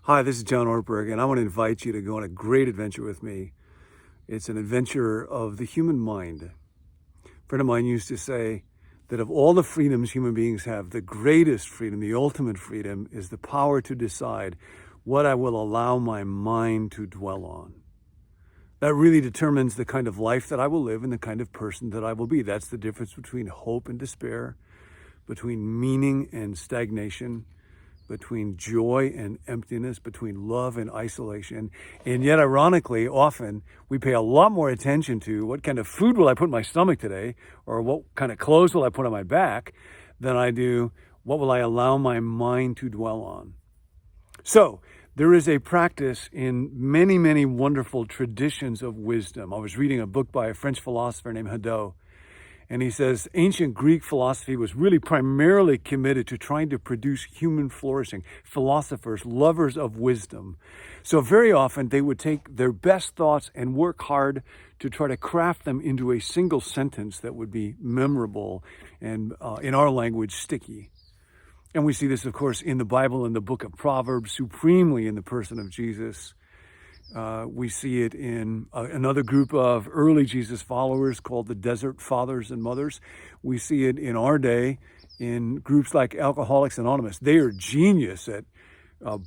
Hi, this is John Ortberg, and I want to invite you to go on a great adventure with me. It's an adventure of the human mind. A friend of mine used to say that of all the freedoms human beings have, the greatest freedom, the ultimate freedom, is the power to decide what I will allow my mind to dwell on. That really determines the kind of life that I will live and the kind of person that I will be. That's the difference between hope and despair, between meaning and stagnation, between joy and emptiness, between love and isolation. And yet, ironically, often we pay a lot more attention to what kind of food will I put in my stomach today, or what kind of clothes will I put on my back, than I do what will I allow my mind to dwell on. So there is a practice in many, many wonderful traditions of wisdom. I was reading a book by a French philosopher named Hadot, and he says ancient Greek philosophy was really primarily committed to trying to produce human flourishing, philosophers, lovers of wisdom. So very often they would take their best thoughts and work hard to try to craft them into a single sentence that would be memorable and, in our language, sticky. And we see this, of course, in the Bible, in the book of Proverbs, supremely in the person of Jesus. We see it in another group of early Jesus followers called the Desert Fathers and Mothers. We see it in our day in groups like Alcoholics Anonymous. They are genius at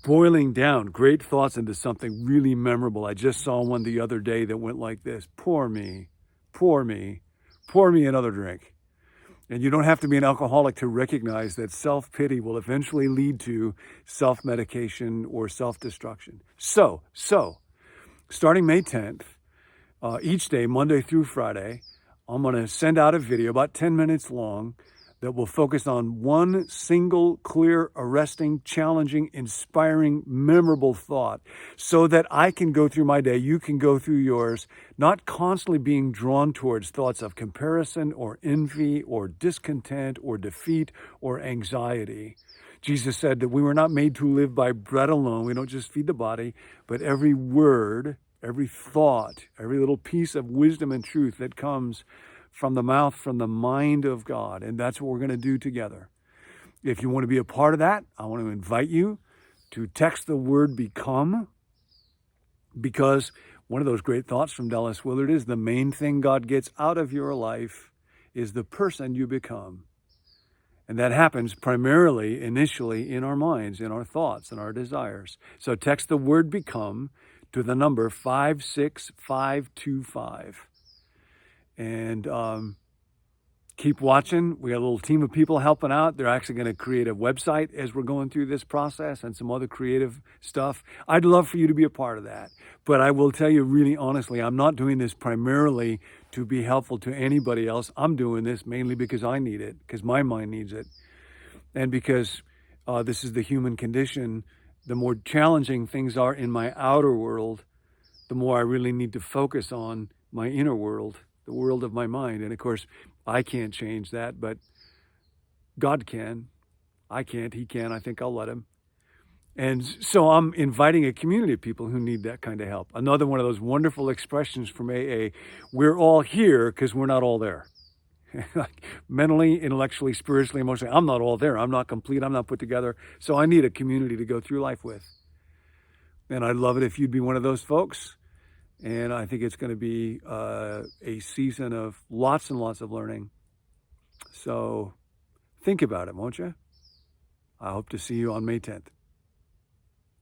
boiling down great thoughts into something really memorable. I just saw one the other day that went like this: pour me, pour me, pour me another drink. And you don't have to be an alcoholic to recognize that self-pity will eventually lead to self-medication or self-destruction. So, starting May 10th, each day, Monday through Friday, I'm going to send out a video about 10 minutes long that will focus on one single, clear, arresting, challenging, inspiring, memorable thought, so that I can go through my day, you can go through yours, not constantly being drawn towards thoughts of comparison or envy or discontent or defeat or anxiety. Jesus said that we were not made to live by bread alone. We don't just feed the body, but every word, every thought, every little piece of wisdom and truth that comes from the mouth, from the mind of God. And that's what we're going to do together. If you want to be a part of that, I want to invite you to text the word BECOME, because one of those great thoughts from Dallas Willard is the main thing God gets out of your life is the person you become. And that happens primarily, initially, in our minds, in our thoughts, and our desires. So text the word BECOME to the number 56525. And keep watching. We got a little team of people helping out. They're actually going to create a website as we're going through this process and some other creative stuff. I'd love for you to be a part of that. But I will tell you really honestly, I'm not doing this primarily to be helpful to anybody else. I'm doing this mainly because I need it, because my mind needs it. And because this is the human condition, the more challenging things are in my outer world, the more I really need to focus on my inner world, the world of my mind. And of course, I can't change that, but God can. I can't, He can. I think I'll let Him. And so I'm inviting a community of people who need that kind of help. Another one of those wonderful expressions from AA, we're all here because we're not all there. Like mentally, intellectually, spiritually, emotionally, I'm not all there. I'm not complete. I'm not put together. So I need a community to go through life with. And I'd love it if you'd be one of those folks. And I think it's going to be a season of lots and lots of learning. So think about it, won't you? I hope to see you on May 10th.